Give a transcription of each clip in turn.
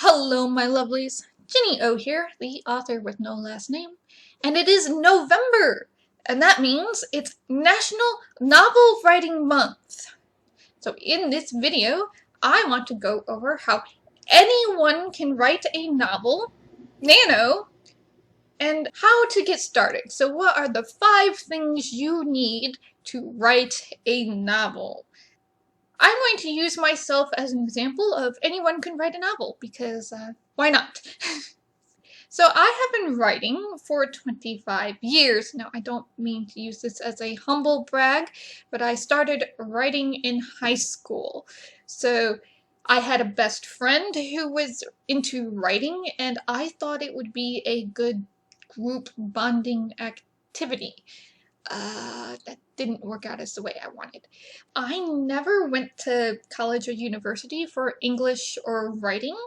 Hello, my lovelies. Ginny O here, the author with no last name, and it is November, and that means it's National Novel Writing Month. So in this video, I want to go over how anyone can write a novel, nano, and how to get started. So what are the 5 things you need to write a novel? I'm going to use myself as an example of anyone can write a novel, because why not? So I have been writing for 25 years. Now, I don't mean to use this as a humble brag, but I started writing in high school. So I had a best friend who was into writing, and I thought it would be a good group bonding activity. That didn't work out as the way I wanted. I never went to college or university for English or writing.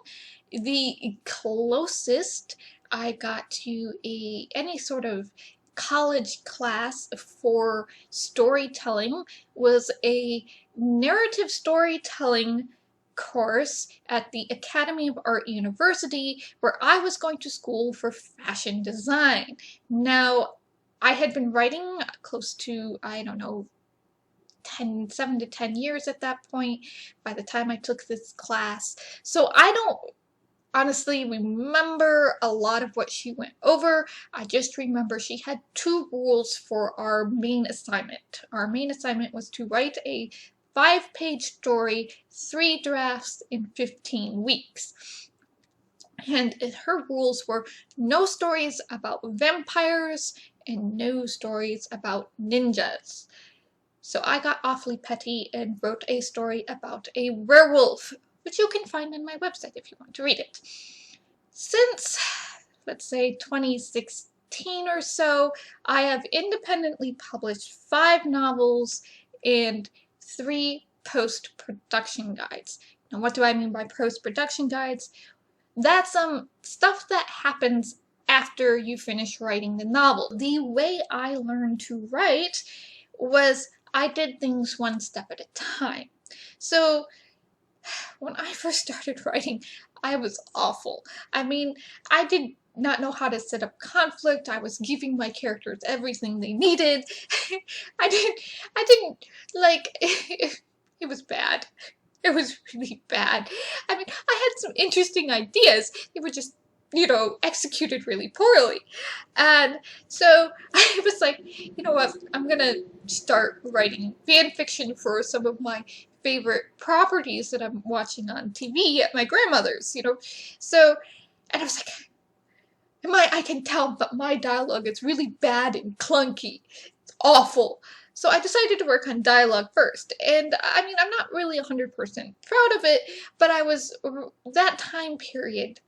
The closest I got to any sort of college class for storytelling was a narrative storytelling course at the Academy of Art University, where I was going to school for fashion design. Now, I had been writing close to, I don't know, 7 to 10 years at that point by the time I took this class. So I don't honestly remember a lot of what she went over. I just remember she had 2 rules for our main assignment. Our main assignment was to write a 5-page story, 3 drafts in 15 weeks. And her rules were no stories about vampires and no stories about ninjas. So I got awfully petty and wrote a story about a werewolf, which you can find on my website if you want to read it. Since, let's say, 2016 or so, I have independently published 5 novels and 3 post-production guides. Now, what do I mean by post-production guides? That's stuff that happens after you finish writing the novel. The way I learned to write was I did things one step at a time. So when I first started writing, I was awful. I mean, I did not know how to set up conflict. I was giving my characters everything they needed. I didn't like it was bad. It was really bad. I mean, I had some interesting ideas. They were just, executed really poorly. And so I was like, you know what, I'm gonna start writing fan fiction for some of my favorite properties that I'm watching on TV at my grandmother's, So, and I was like, I can tell that my dialogue is really bad and clunky. It's awful. So I decided to work on dialogue first, and I mean, I'm not really 100% proud of it, but that time period,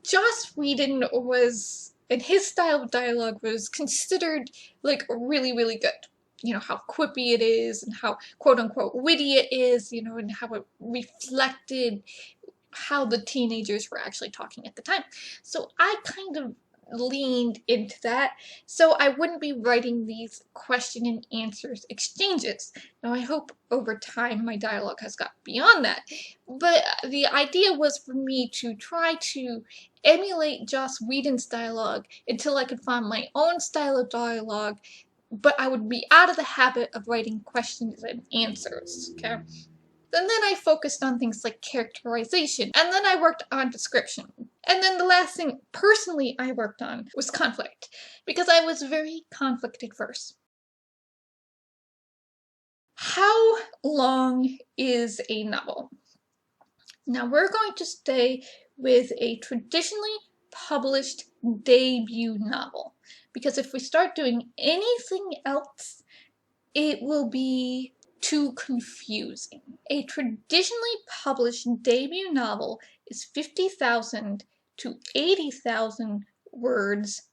Joss Whedon and his style of dialogue was considered, like, really, really good. You know, how quippy it is, and how quote-unquote witty it is, and how it reflected how the teenagers were actually talking at the time. So I kind of leaned into that, so I wouldn't be writing these question and answers exchanges. Now, I hope over time my dialogue has got beyond that, but the idea was for me to try to emulate Joss Whedon's dialogue until I could find my own style of dialogue, but I would be out of the habit of writing questions and answers, okay? And then I focused on things like characterization, and then I worked on description. And then the last thing, personally, I worked on was conflict, because I was very conflict adverse. How long is a novel? Now, we're going to stay with a traditionally published debut novel, because if we start doing anything else, it will be too confusing. A traditionally published debut novel is 50,000 to 80,000 words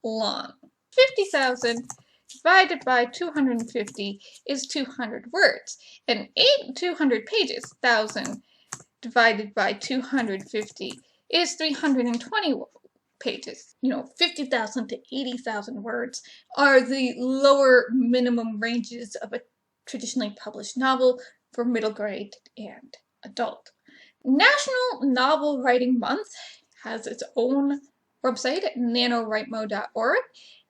long. 50,000 divided by 250 is 200 words, and 200 pages, 1,000 divided by 250 is 320 pages. 50,000 to 80,000 words are the lower minimum ranges of a traditionally published novel for middle grade and adult. National Novel Writing Month has its own website at NaNoWriMo.org.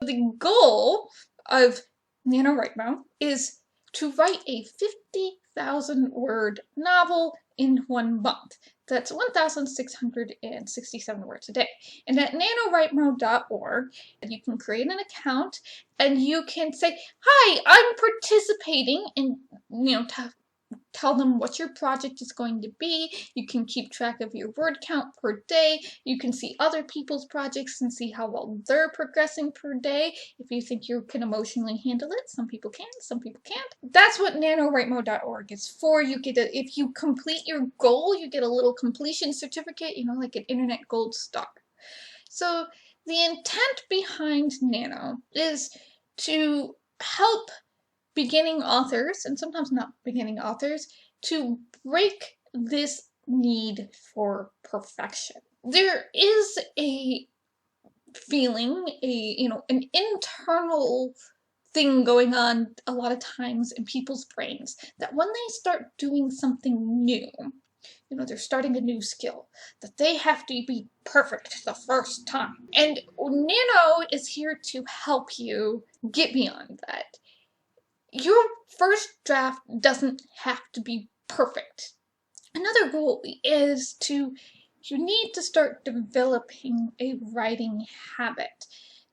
The goal of NaNoWriMo is to write a 50,000 word novel in 1 month. That's 1,667 words a day. And at NaNoWriMo.org, you can create an account and you can say, hi, I'm participating in, tell them what your project is going to be. You can keep track of your word count per day. You can see other people's projects and see how well they're progressing per day. If you think you can emotionally handle it, some people can, some people can't. That's what NaNoWriMo.org is for. You get if you complete your goal, you get a little completion certificate, like an internet gold star. So the intent behind Nano is to help beginning authors, and sometimes not beginning authors, to break this need for perfection. There is a feeling, an internal thing going on a lot of times in people's brains that when they start doing something new, they're starting a new skill, that they have to be perfect the first time. And Nano is here to help you get beyond that. Your first draft doesn't have to be perfect. Another goal is you need to start developing a writing habit.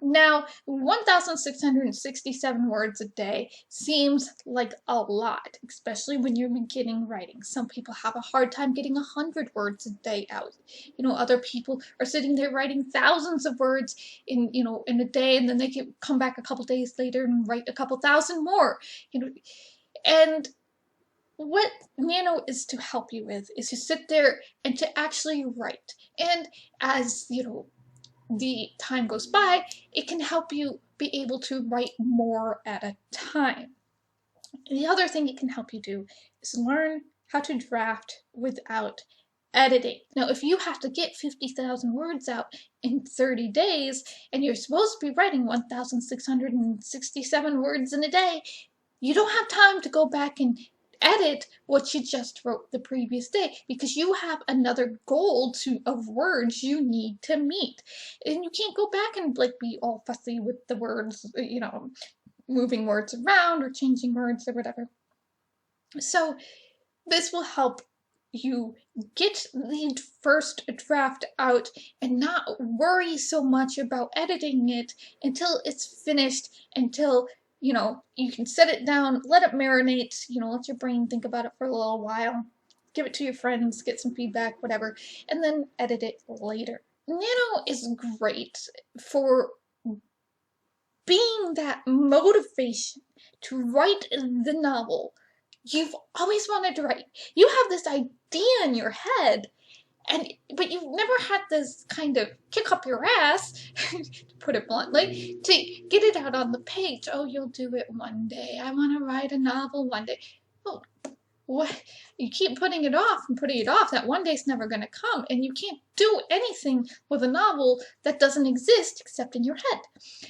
Now, 1,667 words a day seems like a lot, especially when you're beginning writing. Some people have a hard time getting 100 words a day out. Other people are sitting there writing thousands of words in a day, and then they can come back a couple days later and write a couple thousand more. And what Nano is to help you with is to sit there and to actually write. And as, the time goes by, it can help you be able to write more at a time. The other thing it can help you do is learn how to draft without editing. Now, if you have to get 50,000 words out in 30 days, and you're supposed to be writing 1,667 words in a day, you don't have time to go back and edit what you just wrote the previous day, because you have another goal of words you need to meet. And you can't go back and be all fussy with the words, moving words around or changing words or whatever. So this will help you get the first draft out and not worry so much about editing it until it's finished, until you can set it down, let it marinate, let your brain think about it for a little while, give it to your friends, get some feedback, whatever, and then edit it later. Nano is great for being that motivation to write the novel you've always wanted to write. You have this idea in your head, but you've never had this kind of kick up your ass, to put it bluntly, to get it out on the page. Oh, you'll do it one day. I want to write a novel one day. Oh, what? You keep putting it off and putting it off. That one day's never going to come, and you can't do anything with a novel that doesn't exist except in your head.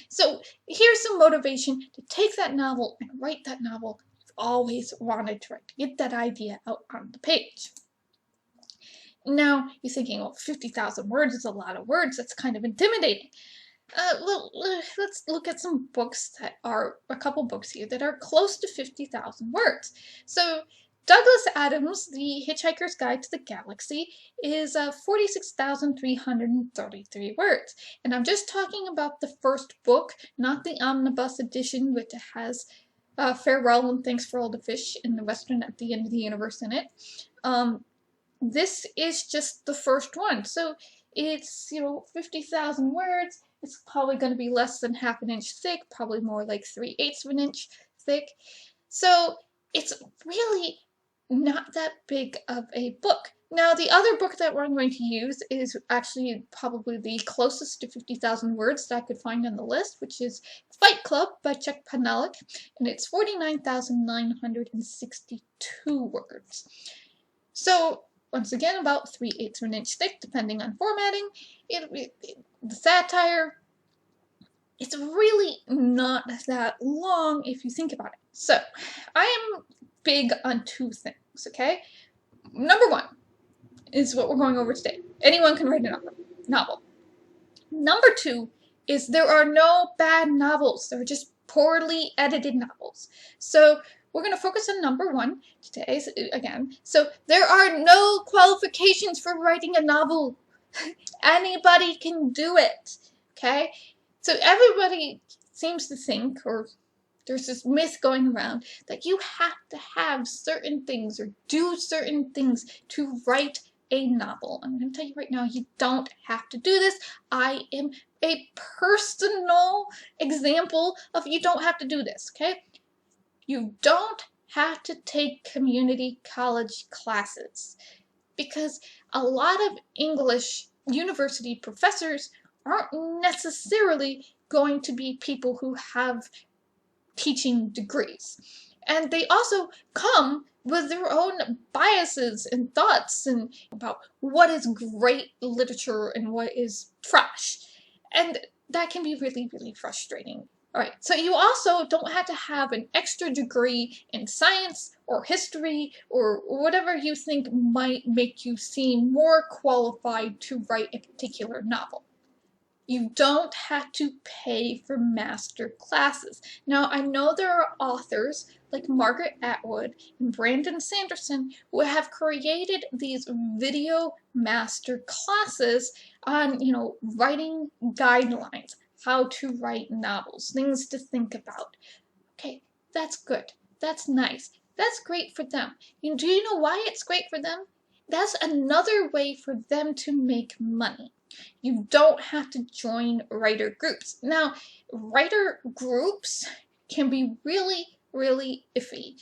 So here's some motivation to take that novel and write that novel you've always wanted to write, to get that idea out on the page. Now, you're thinking, 50,000 words is a lot of words. That's kind of intimidating. Well, let's look at some books a couple books here that are close to 50,000 words. So, Douglas Adams' The Hitchhiker's Guide to the Galaxy is 46,333 words. And I'm just talking about the first book, not the omnibus edition, which has Farewell and Thanks for All the Fish in the Western at the End of the Universe in it. This is just the first one, so it's 50,000 words. It's probably going to be less than half an inch thick, probably more like 3/8 of an inch thick. So it's really not that big of a book. Now, the other book that we're going to use is actually probably the closest to 50,000 words that I could find on the list, which is Fight Club by Chuck Palahniuk, and it's 49,962 words. So once again, about 3/8 of an inch thick, depending on formatting. The satire, it's really not that long if you think about it. So, I am big on two things, okay? Number one, is what we're going over today. Anyone can write a novel. Number 2 is there are no bad novels. There are just poorly edited novels. So we're going to focus on number 1 today, again. So there are no qualifications for writing a novel. Anybody can do it, okay? So everybody seems to think, or there's this myth going around, that you have to have certain things or do certain things to write a novel. I'm going to tell you right now, you don't have to do this. I am a personal example of you don't have to do this, okay? You don't have to take community college classes because a lot of English university professors aren't necessarily going to be people who have teaching degrees. And they also come with their own biases and thoughts and about what is great literature and what is trash. And that can be really, really frustrating. Alright, so you also don't have to have an extra degree in science or history or whatever you think might make you seem more qualified to write a particular novel. You don't have to pay for master classes. Now, I know there are authors like Margaret Atwood and Brandon Sanderson who have created these video master classes on, writing guidelines, how to write novels, things to think about. Okay, that's good. That's nice. That's great for them. Do you know why it's great for them? That's another way for them to make money. You don't have to join writer groups. Now, writer groups can be really, really iffy.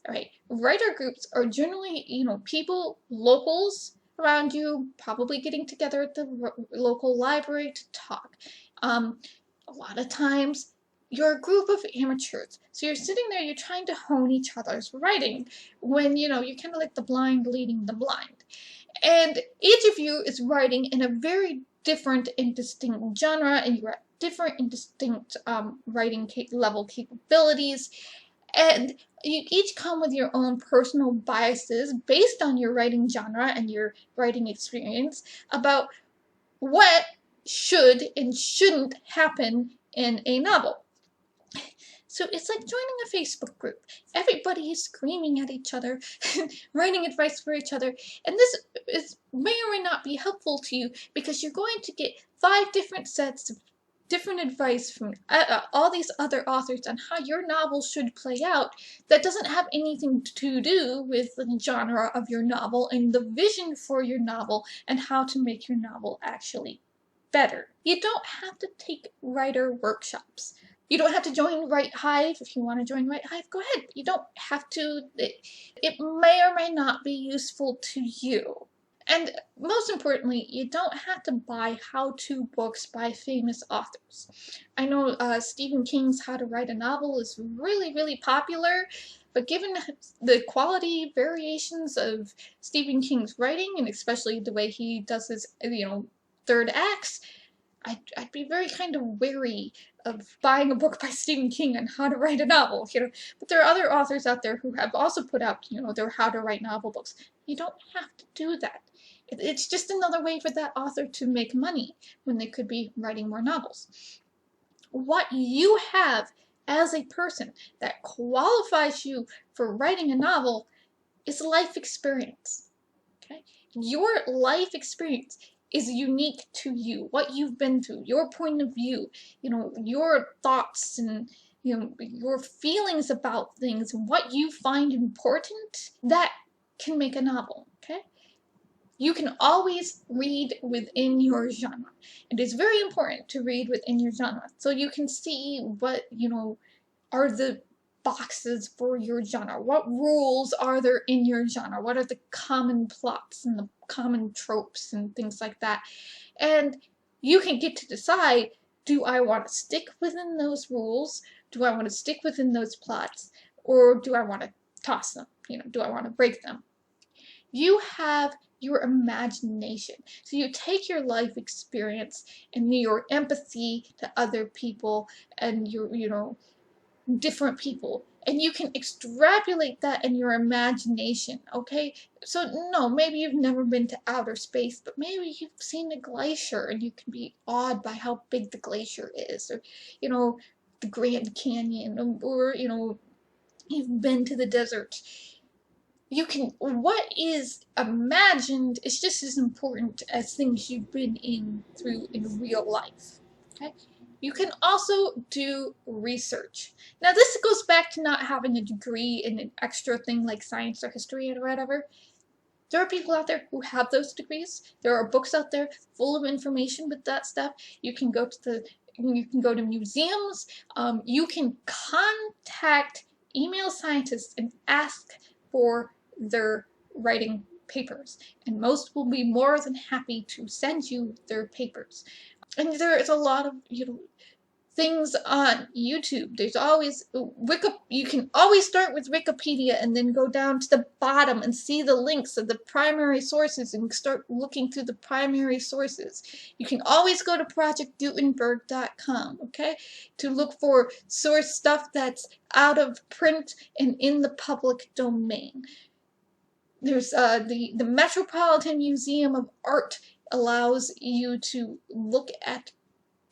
All right, writer groups are generally, people, locals around you, probably getting together at the local library to talk. A lot of times, you're a group of amateurs. So you're sitting there, you're trying to hone each other's writing when, you're kind of like the blind leading the blind. And each of you is writing in a very different and distinct genre, and you're at different and distinct writing level capabilities. And you each come with your own personal biases based on your writing genre and your writing experience about what should and shouldn't happen in a novel. So it's like joining a Facebook group. Everybody is screaming at each other, writing advice for each other, and this may or may not be helpful to you because you're going to get 5 different sets of different advice from all these other authors on how your novel should play out that doesn't have anything to do with the genre of your novel and the vision for your novel and how to make your novel actually better. You don't have to take writer workshops. You don't have to join Write Hive. If you want to join Write Hive, go ahead. You don't have to. It may or may not be useful to you. And most importantly, you don't have to buy how-to books by famous authors. I know Stephen King's How to Write a Novel is really, really popular, but given the quality variations of Stephen King's writing, and especially the way he does his, third acts, I'd be very kind of wary of buying a book by Stephen King on how to write a novel, But there are other authors out there who have also put out, their how to write novel books. You don't have to do that. It's just another way for that author to make money when they could be writing more novels. What you have as a person that qualifies you for writing a novel is life experience, okay? Your life experience is unique to you, what you've been through, your point of view, your thoughts and your feelings about things, what you find important, that can make a novel, okay? You can always read within your genre. It is very important to read within your genre so you can see what, are the boxes for your genre. What rules are there in your genre? What are the common plots and the common tropes and things like that? And you can get to decide, do I want to stick within those rules? Do I want to stick within those plots? Or do I want to toss them? Do I want to break them? You have your imagination. So you take your life experience and your empathy to other people and your, different people, and you can extrapolate that in your imagination, okay? So, no, maybe you've never been to outer space, but maybe you've seen a glacier and you can be awed by how big the glacier is, or, you know, the Grand Canyon, or, you know, you've been to the desert. You can, what is imagined is just as important as things you've been through in real life, okay? You can also do research. Now this goes back to not having a degree in an extra thing like science or history or whatever. There are people out there who have those degrees. There are books out there full of information with that stuff. You can go to museums. You can contact email scientists and ask for their writing papers, and most will be more than happy to send you their papers. And there is a lot of, you know, things on YouTube. There's always you can always start with Wikipedia and then go down to the bottom and see the links of the primary sources and start looking through the primary sources. You can always go to projectgutenberg.com, okay, to look for source stuff that's out of print and in the public domain. There's the Metropolitan Museum of Art allows you to look at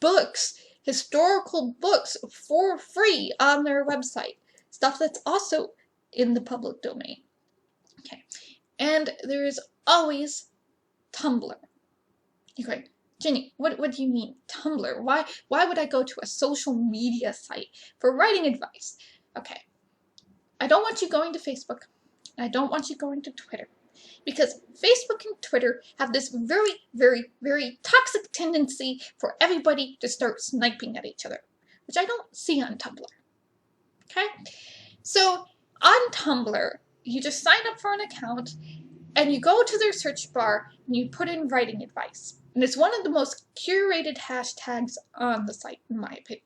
books, historical books, for free on their website. Stuff that's also in the public domain. Okay. And there is always Tumblr. Okay, Jenny, what do you mean, Tumblr? Why would I go to a social media site for writing advice? Okay. I don't want you going to Facebook. I don't want you going to Twitter, because Facebook and Twitter have this very, very, very toxic tendency for everybody to start sniping at each other, which I don't see on Tumblr. Okay? So on Tumblr, you just sign up for an account and you go to their search bar and you put in writing advice. And it's one of the most curated hashtags on the site, in my opinion.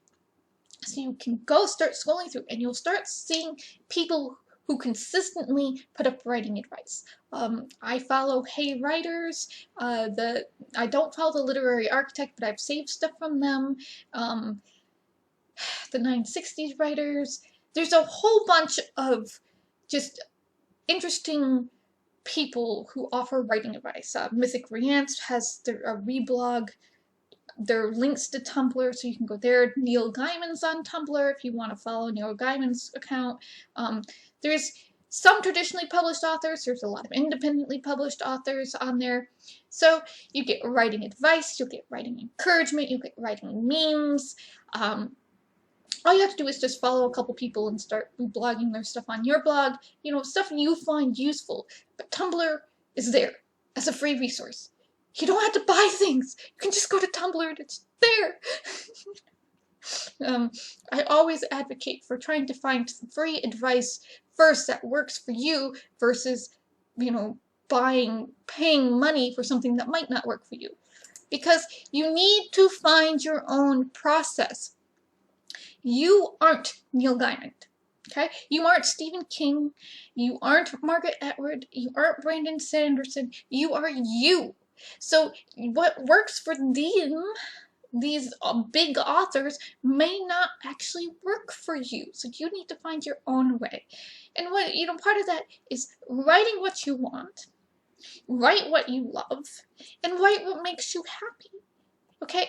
So you can go start scrolling through and you'll start seeing people who consistently put up writing advice. I follow Hey Writers. I don't follow the Literary Architect, but I've saved stuff from them. The 960s Writers. There's a whole bunch of just interesting people who offer writing advice. Mythic Riance has a reblog. There are links to Tumblr, so you can go there. Neil Gaiman's on Tumblr if you want to follow Neil Gaiman's account. There's some traditionally published authors. There's a lot of independently published authors on there. So you get writing advice, you'll get writing encouragement, you'll get writing memes. All you have to do is just follow a couple people and start reblogging their stuff on your blog. You know, stuff you find useful. But Tumblr is there as a free resource. You don't have to buy things. You can just go to Tumblr and it's there. I always advocate for trying to find free advice first that works for you versus, you know, paying money for something that might not work for you. Because you need to find your own process. You aren't Neil Gaiman, okay? You aren't Stephen King. You aren't Margaret Atwood. You aren't Brandon Sanderson. You are you. So what works for these big authors may not actually work for you. So you need to find your own way. And what, you know, part of that is writing what you want, write what you love, and write what makes you happy. Okay?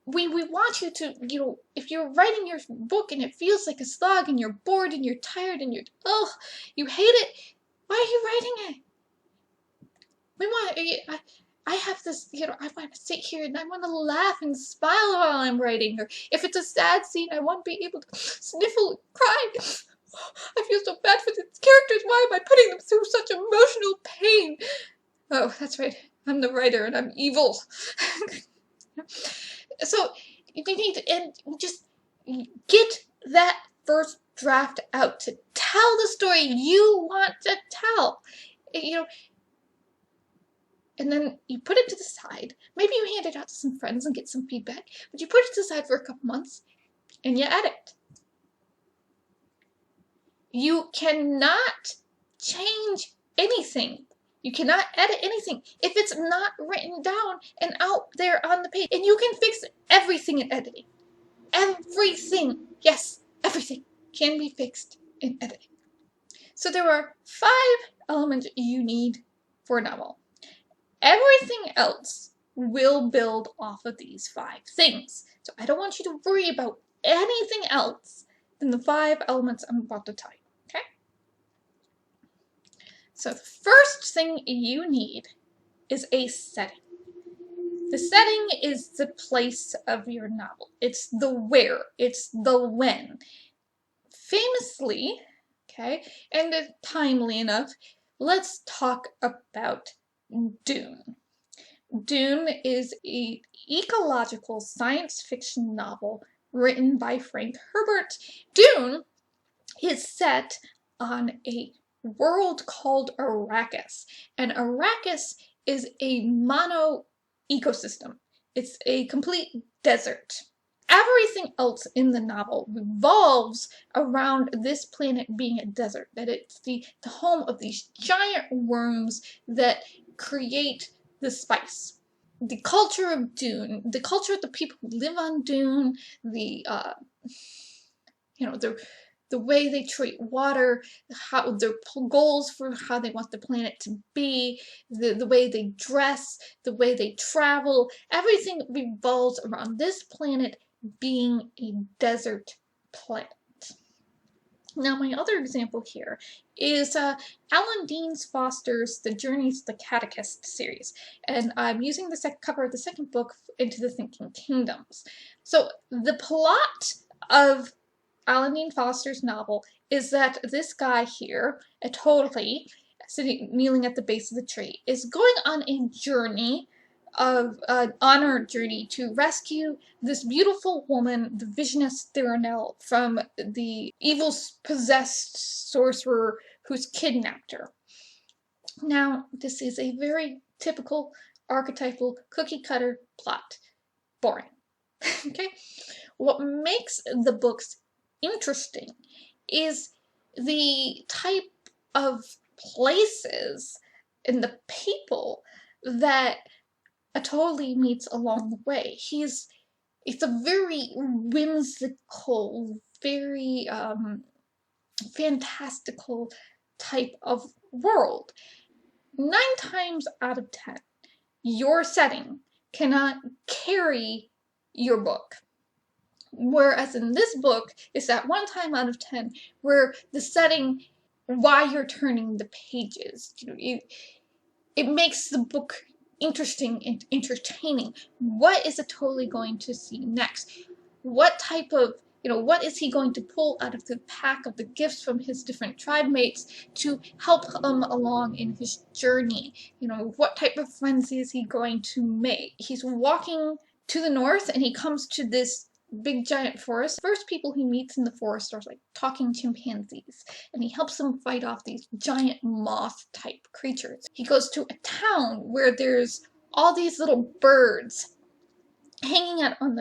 We want you to, you know, if you're writing your book and it feels like a slog and you're bored and you're tired and you hate it, why are you writing it? I have this, you know, I want to sit here and I want to laugh and smile while I'm writing. Or if it's a sad scene, I want to be able to sniffle and cry. I feel so bad for these characters. Why am I putting them through such emotional pain? Oh, that's right. I'm the writer and I'm evil. So you need to, and just get that first draft out to tell the story you want to tell. You know, and then you put it to the side. Maybe you hand it out to some friends and get some feedback, but you put it to the side for a couple months and you edit. You cannot change anything. You cannot edit anything if it's not written down and out there on the page. And you can fix everything in editing. Everything. Yes, everything can be fixed in editing. So there are 5 elements you need for a novel. Everything else will build off of these 5 things. So I don't want you to worry about anything else than the 5 elements I'm about to tell you, okay? So the first thing you need is a setting. The setting is the place of your novel. It's the where, it's the when. Famously, okay, and timely enough, let's talk about Dune. Dune is an ecological science fiction novel written by Frank Herbert. Dune is set on a world called Arrakis, and Arrakis is a mono ecosystem. It's a complete desert. Everything else in the novel revolves around this planet being a desert, that it's the home of these giant worms that create the spice. The culture of Dune, the culture of the people who live on Dune, the way they treat water, how their goals for how they want the planet to be, the way they dress, the way they travel, everything revolves around this planet being a desert planet. Now, my other example here is Alan Dean Foster's The Journeys of the Catechist series, and I'm using the cover of the second book, Into the Thinking Kingdoms. So the plot of Alan Dean Foster's novel is that this guy here, totally sitting, kneeling at the base of the tree, is going on a journey of an honor journey to rescue this beautiful woman, the Visioness Theronel, from the evil possessed sorcerer who's kidnapped her. Now, this is a very typical, archetypal, cookie-cutter plot. Boring. Okay? What makes the books interesting is the type of places and the people that Atoli meets along the way. It's a very whimsical, very fantastical type of world. 9 times out of 10, your setting cannot carry your book. Whereas in this book, it's that 1 time out of 10 where the setting, why you're turning the pages, it makes the book interesting and entertaining. What is Atoli going to see next? What type of, what is he going to pull out of the pack of the gifts from his different tribe mates to help him along in his journey? What type of friends is he going to make? He's walking to the north and he comes to this big giant forest. First people he meets in the forest are like talking chimpanzees, and he helps them fight off these giant moth type creatures. He goes to a town where there's all these little birds hanging out on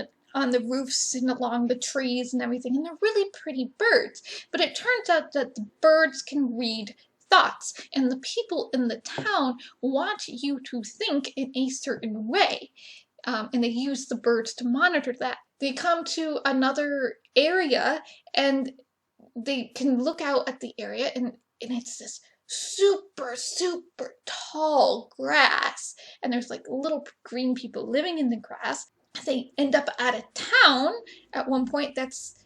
the roofs and along the trees and everything, and they're really pretty birds. But it turns out that the birds can read thoughts, and the people in the town want you to think in a certain way. And they use the birds to monitor that. They come to another area and they can look out at the area and it's this super, super tall grass. And there's like little green people living in the grass. They end up at a town at one point that's,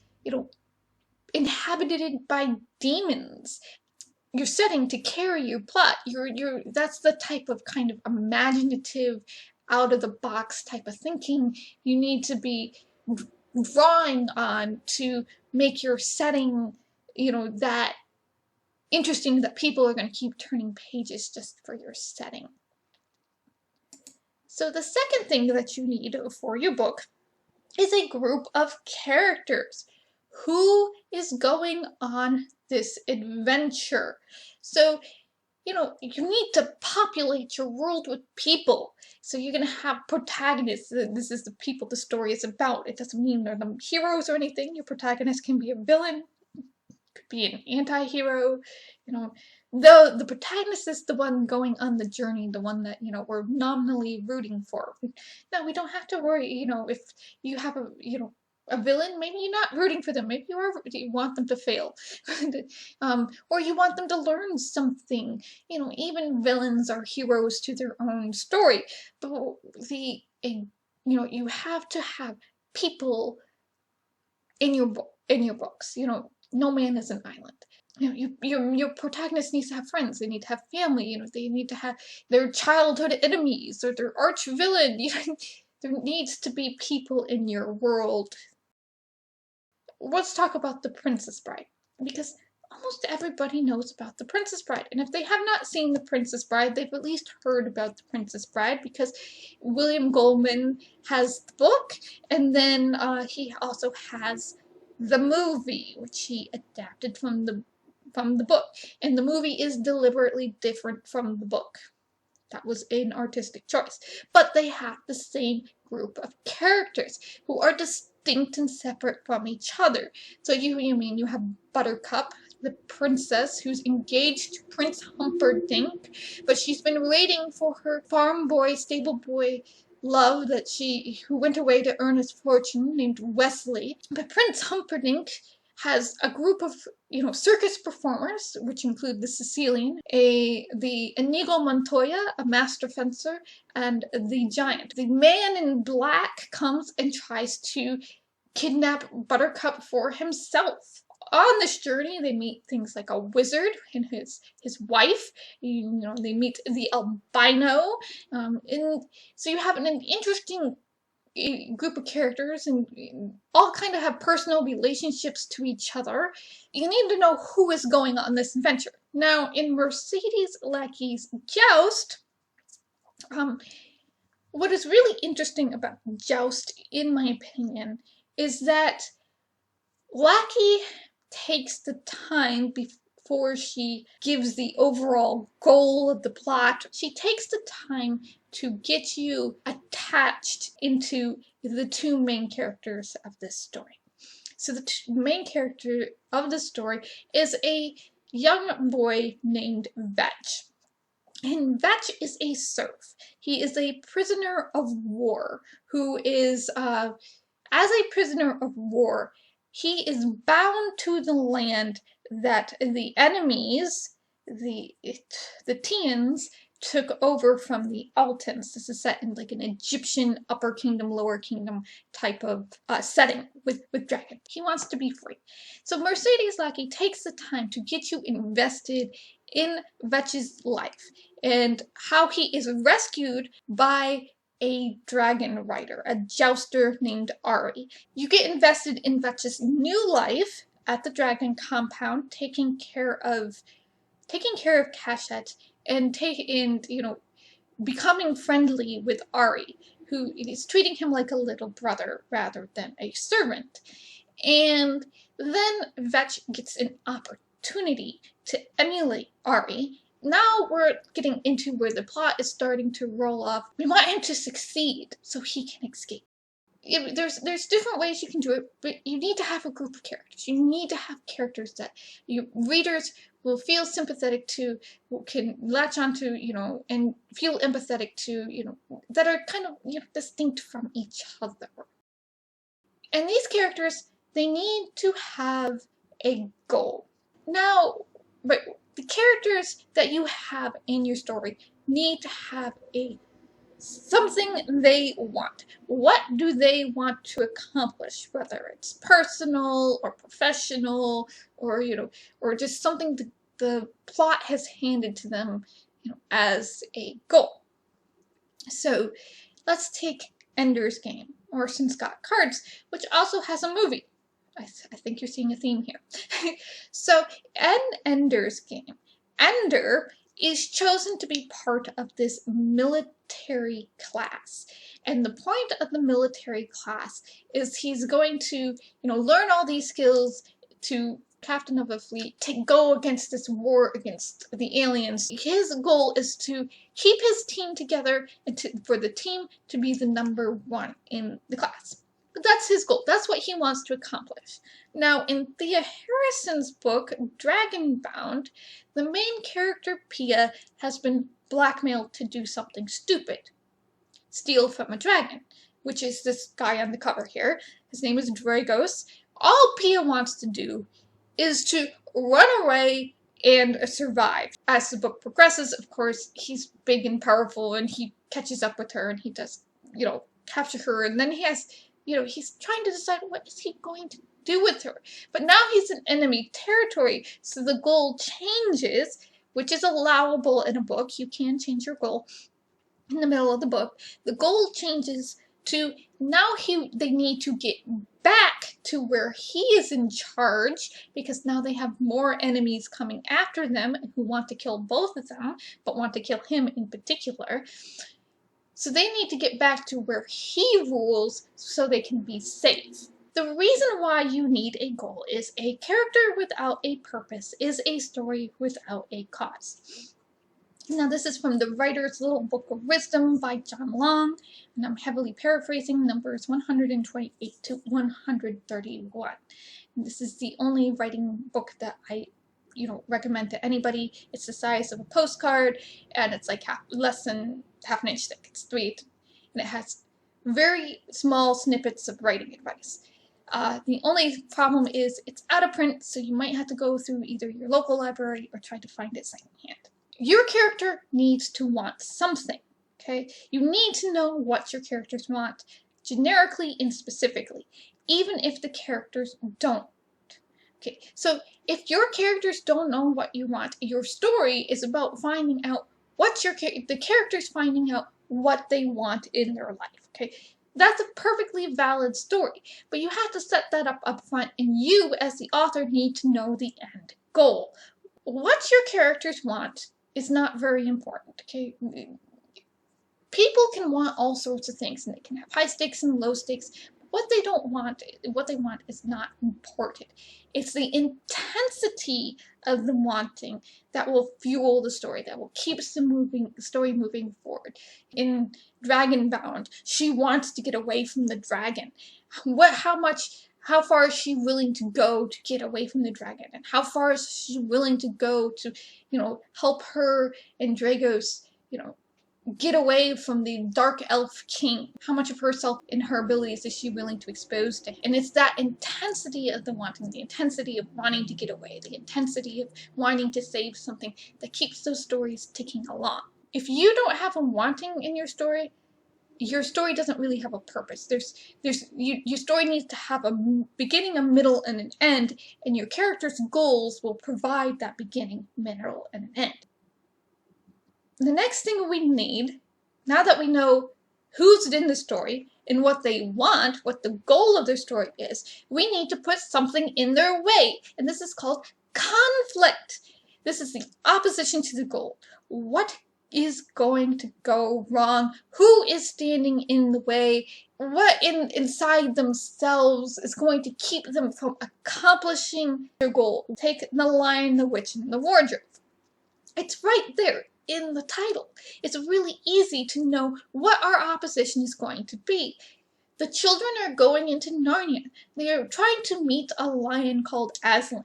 inhabited by demons. Your setting to carry your plot, that's the type of kind of imaginative, out of the box type of thinking you need to be drawing on to make your setting, that interesting that people are going to keep turning pages just for your setting. So the second thing that you need for your book is a group of characters. Who is going on this adventure? So you need to populate your world with people. So you're going to have protagonists. This is the people the story is about. It doesn't mean they're the heroes or anything. Your protagonist can be a villain, could be an anti-hero. The protagonist is the one going on the journey, the one that, we're nominally rooting for. Now, we don't have to worry, if you have a villain, maybe you're not rooting for them. Maybe you want them to fail, or you want them to learn something. You know, even villains are heroes to their own story. But you have to have people in your books. You know, no man is an island. You know, your protagonist needs to have friends. They need to have family. You know, they need to have their childhood enemies or their arch villain. You know, there needs to be people in your world. Let's talk about The Princess Bride, because almost everybody knows about The Princess Bride, and if they have not seen The Princess Bride, they've at least heard about The Princess Bride, because William Goldman has the book, and then he also has the movie, which he adapted from the book, and the movie is deliberately different from the book. That was an artistic choice. But they have the same group of characters who are distinct and separate from each other. So you have Buttercup, the princess who's engaged to Prince Humperdinck, but she's been waiting for her farm boy, stable boy love who went away to earn his fortune, named Wesley. But Prince Humperdinck has a group of, circus performers, which include the Sicilian, the Inigo Montoya, a master fencer, and the giant. The man in black comes and tries to kidnap Buttercup for himself. On this journey, they meet things like a wizard and his wife. They meet the albino, and so you have an interesting group of characters, and all kind of have personal relationships to each other. You need to know who is going on this adventure. Now, in Mercedes Lackey's Joust, what is really interesting about Joust, in my opinion, is that Lackey takes the time before she gives the overall goal of the plot. She takes the time to get you attached into the two main characters of this story. So the main character of the story is a young boy named Vetch. And Vetch is a serf. He is a prisoner of war who is, as a prisoner of war, he is bound to the land that the enemies, the Tians, took over from the Altans. This is set in like an Egyptian upper kingdom, lower kingdom type of setting with dragon. He wants to be free. So Mercedes Lackey takes the time to get you invested in Vetch's life and how he is rescued by a dragon rider, a jouster named Ari. You get invested in Vetch's new life at the dragon compound, taking care of Cachette, and becoming friendly with Ari, who is treating him like a little brother rather than a servant. And then Vetch gets an opportunity to emulate Ari. Now we're getting into where the plot is starting to roll off. We want him to succeed so he can escape. There's different ways you can do it, but you need to have a group of characters. You need to have characters that your readers will feel sympathetic to, can latch onto, and feel empathetic to, that are kind of distinct from each other. And these characters, they need to have a goal. Now, but the characters that you have in your story need to have something they want. What do they want to accomplish? Whether it's personal or professional, or or just something the plot has handed to them, as a goal. So let's take Ender's Game, or Since Got Cards, which also has a movie. I think you're seeing a theme here. So in Ender's Game, Ender is chosen to be part of this military class. And the point of the military class is he's going to, learn all these skills to captain of a fleet, to go against this war against the aliens. His goal is to keep his team together and for the team to be the #1 in the class. But that's his goal. That's what he wants to accomplish. Now, in Thea Harrison's book, Dragonbound, the main character, Pia, has been blackmailed to do something stupid. Steal from a dragon, which is this guy on the cover here. His name is Dragos. All Pia wants to do is to run away and survive. As the book progresses, of course, he's big and powerful, and he catches up with her, and he does, capture her, and then he has, he's trying to decide what is he going to do with her. But now he's in enemy territory, so the goal changes, which is allowable in a book. You can change your goal in the middle of the book. The goal changes to now they need to get back to where he is in charge, because now they have more enemies coming after them who want to kill both of them, but want to kill him in particular. So they need to get back to where he rules so they can be safe. The reason why you need a goal is a character without a purpose is a story without a cause. Now, this is from the Writer's Little Book of Wisdom by John Long, and I'm heavily paraphrasing numbers 128 to 131. And this is the only writing book that I, recommend to anybody. It's the size of a postcard, and it's like less than half an inch thick. It's 3, and it has very small snippets of writing advice. The only problem is it's out of print, so you might have to go through either your local library or try to find it secondhand. Your character needs to want something, okay? You need to know what your characters want, generically and specifically, even if the characters don't. Okay, so if your characters don't know what you want, your story is about finding out what the characters finding out what they want in their life, okay? That's a perfectly valid story, but you have to set that up front, and you, as the author, need to know the end goal. What your characters want is not very important, okay? People can want all sorts of things, and they can have high stakes and low stakes. What they want is not important. It's the intensity of the wanting that will fuel the story, that will keep the story moving forward. In Dragonbound, she wants to get away from the dragon. How far is she willing to go to get away from the dragon? And how far is she willing to go to, help her and Dragos, get away from the dark elf king? How much of herself and her abilities is she willing to expose to him? And it's that intensity of the wanting, the intensity of wanting to get away, the intensity of wanting to save something that keeps those stories ticking along. If you don't have a wanting in your story doesn't really have a purpose. Your story needs to have a beginning, a middle, and an end, and your character's goals will provide that beginning, middle, and an end. The next thing we need, now that we know who's in the story and what they want, what the goal of their story is, we need to put something in their way, and this is called conflict. This is the opposition to the goal. What is going to go wrong? Who is standing in the way? What inside themselves is going to keep them from accomplishing their goal? Take The Lion, the Witch, and the Wardrobe. It's right there in the title. It's really easy to know what our opposition is going to be. The children are going into Narnia. They are trying to meet a lion called Aslan.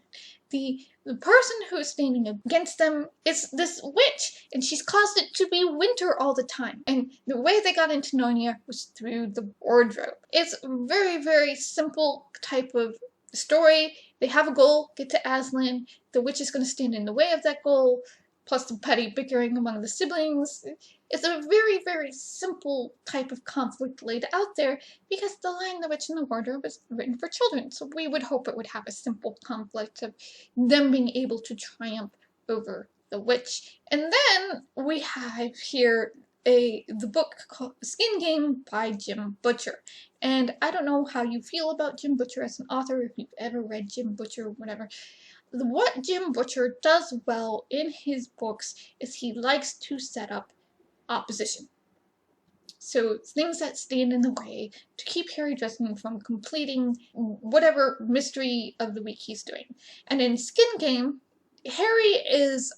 The person who is standing against them is this witch, and she's caused it to be winter all the time. And the way they got into Narnia was through the wardrobe. It's a very, very simple type of story. They have a goal, get to Aslan. The witch is going to stand in the way of that goal, plus the petty bickering among the siblings. It's a very, very simple type of conflict laid out there because The Lion, the Witch, and the Wardrobe is written for children. So we would hope it would have a simple conflict of them being able to triumph over the witch. And then we have here the book called Skin Game by Jim Butcher. And I don't know how you feel about Jim Butcher as an author, if you've ever read Jim Butcher or whatever. What Jim Butcher does well in his books is he likes to set up opposition. So things that stand in the way to keep Harry Dresden from completing whatever mystery of the week he's doing. And in Skin Game, Harry is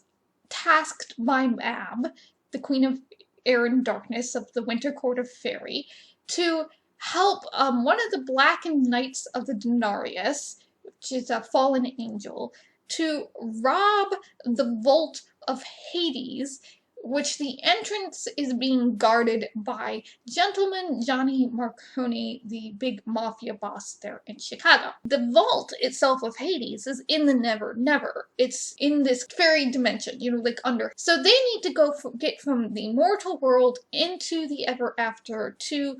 tasked by Mab, the Queen of Air and Darkness of the Winter Court of Fairy, to help one of the Blackened Knights of the Denarius, which is a fallen angel, to rob the vault of Hades, which the entrance is being guarded by Gentleman Johnny Marconi, the big mafia boss there in Chicago. The vault itself of Hades is in the Never Never. It's in this fairy dimension, you know, like under. So they need to get from the mortal world into the ever after to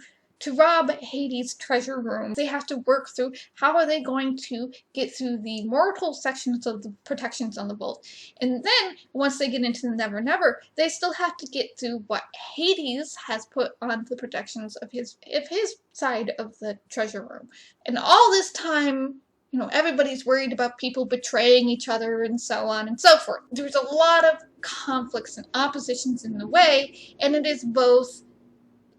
rob Hades' treasure room. They have to work through how are they going to get through the mortal sections of the protections on the vault. And then, once they get into the Never Never, they still have to get through what Hades has put on the protections of his side of the treasure room. And all this time, you know, everybody's worried about people betraying each other and so on and so forth. There's a lot of conflicts and oppositions in the way, and it is both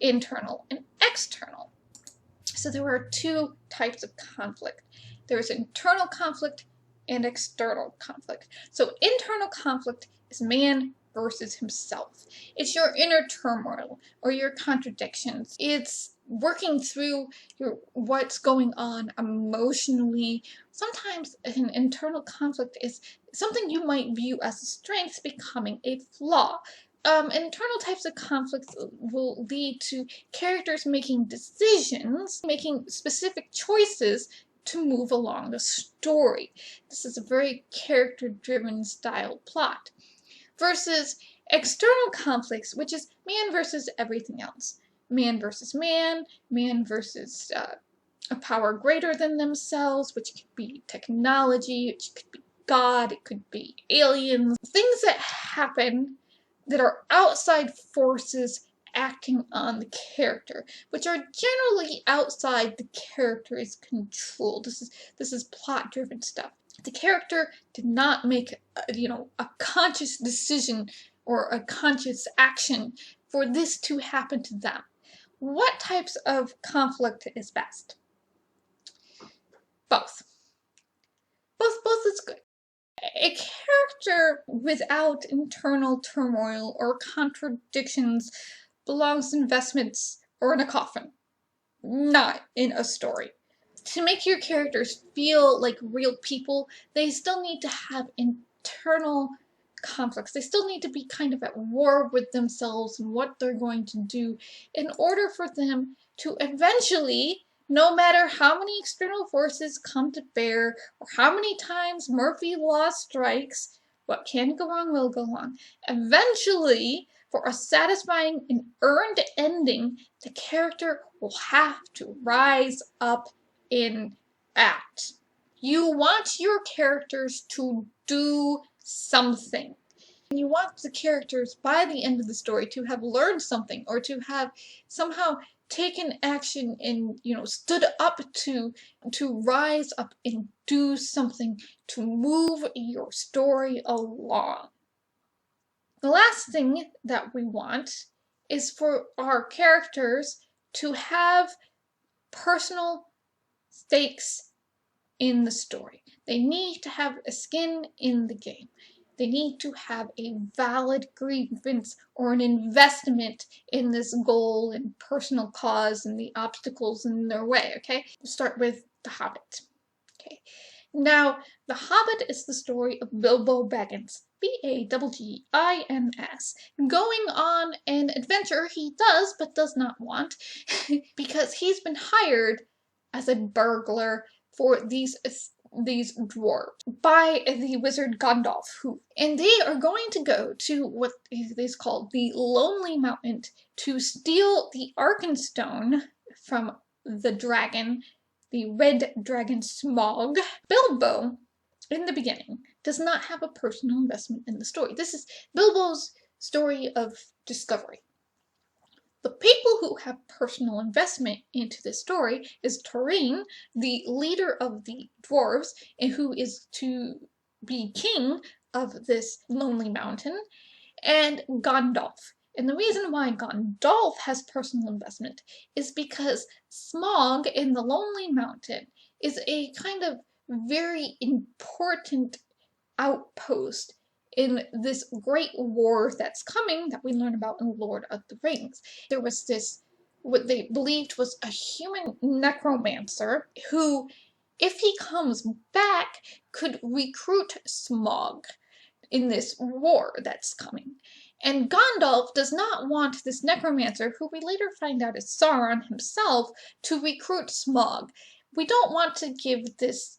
internal and external. So there are two types of conflict. There's internal conflict and external conflict. So internal conflict is man versus himself. It's your inner turmoil or your contradictions. It's working through what's going on emotionally. Sometimes an internal conflict is something you might view as a strength becoming a flaw. Internal types of conflicts will lead to characters making decisions, making specific choices to move along the story. This is a very character-driven style plot. Versus external conflicts, which is man versus everything else. Man versus man versus a power greater than themselves, which could be technology, which could be God, it could be aliens. Things that happen that are outside forces acting on the character, which are generally outside the character's control. This is plot-driven stuff. The character did not make, a conscious decision or a conscious action for this to happen to them. What types of conflict is best? Both. Both is good. A character without internal turmoil or contradictions belongs in investments or in a coffin, not in a story. To make your characters feel like real people, they still need to have internal conflicts. They still need to be kind of at war with themselves and what they're going to do in order for them to eventually, no matter how many external forces come to bear or how many times Murphy's Law strikes, what can go wrong will go wrong. Eventually, for a satisfying and earned ending, the character will have to rise up and act. You want your characters to do something. You want the characters by the end of the story to have learned something or to have somehow taken action and, stood up to rise up and do something to move your story along. The last thing that we want is for our characters to have personal stakes in the story. They need to have a skin in the game. They need to have a valid grievance or an investment in this goal and personal cause and the obstacles in their way, okay? We'll start with The Hobbit. Okay. Now, The Hobbit is the story of Bilbo Baggins, Baggins, going on an adventure he does but does not want because he's been hired as a burglar for these dwarves by the wizard Gandalf, and they are going to go to what is called the Lonely Mountain to steal the Arkenstone from the dragon, the red dragon Smaug. Bilbo, in the beginning, does not have a personal investment in the story. This is Bilbo's story of discovery. The people who have personal investment into this story is Thorin, the leader of the dwarves, and who is to be king of this lonely mountain, and Gandalf. And the reason why Gandalf has personal investment is because Smaug in the Lonely Mountain is a kind of very important outpost in this great war that's coming that we learn about in Lord of the Rings. There was this, what they believed was a human necromancer who, if he comes back, could recruit Smaug in this war that's coming. And Gandalf does not want this necromancer, who we later find out is Sauron himself, to recruit Smaug. We don't want to give this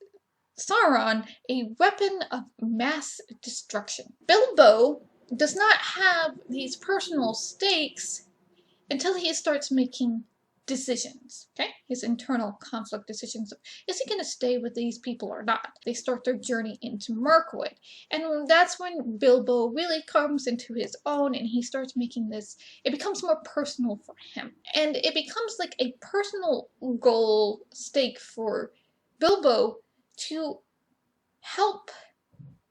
Sauron a weapon of mass destruction. Bilbo does not have these personal stakes until he starts making decisions, okay? His internal conflict decisions. Is he going to stay with these people or not? They start their journey into Mirkwood. And that's when Bilbo really comes into his own and he starts making this, it becomes more personal for him. And it becomes like a personal goal stake for Bilbo to help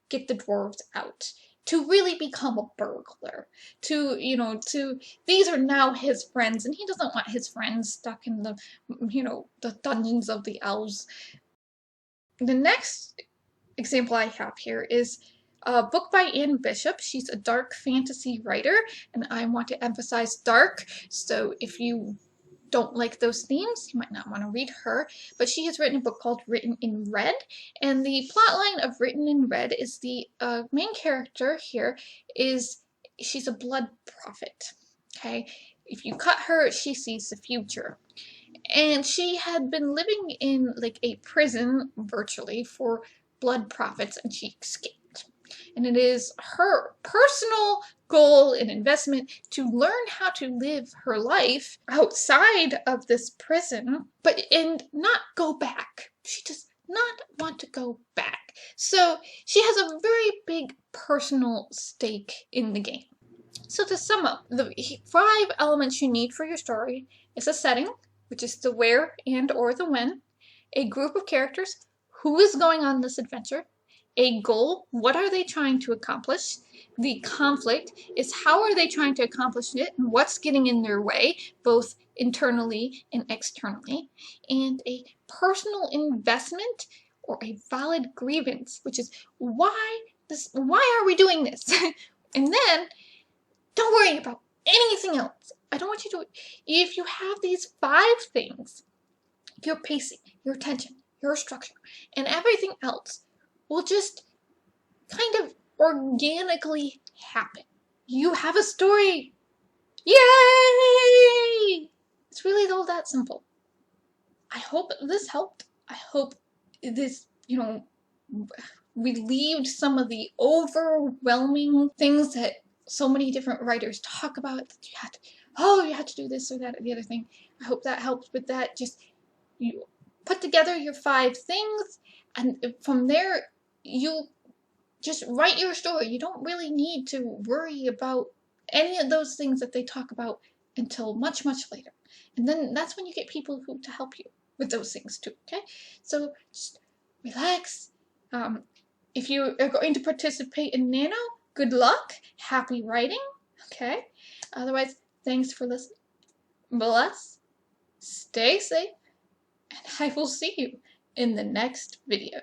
get the dwarves out, to really become a burglar, these are now his friends, and he doesn't want his friends stuck in the dungeons of the elves. The next example I have here is a book by Anne Bishop. She's a dark fantasy writer, and I want to emphasize dark, so if you don't like those themes, you might not want to read her, but she has written a book called Written in Red, and the plotline of Written in Red is the main character here she's a blood prophet, okay? If you cut her, she sees the future. And she had been living in like a prison virtually for blood prophets, and she escaped. And it is her personal goal and investment to learn how to live her life outside of this prison, and not go back. She does not want to go back. So she has a very big personal stake in the game. So to sum up, the 5 elements you need for your story is a setting, which is the where and or the when, a group of characters, who is going on this adventure, a goal, what are they trying to accomplish, the conflict is how are they trying to accomplish it and what's getting in their way, both internally and externally, and a personal investment or a valid grievance, which is why are we doing this? And then don't worry about anything else. I don't want you to, if you have these 5 things, your pacing, your attention, your structure, and everything else will just kind of organically happen. You have a story. Yay! It's really all that simple. I hope this helped. I hope this, relieved some of the overwhelming things that so many different writers talk about, that you had to do this or that or the other thing. I hope that helped with that. Just you put together your 5 things, and from there you just write your story. You don't really need to worry about any of those things that they talk about until much, much later. And then that's when you get people to help you with those things too, okay? So just relax. If you are going to participate in Nano, good luck. Happy writing, okay? Otherwise, thanks for listening. Bless. Stay safe. And I will see you in the next video.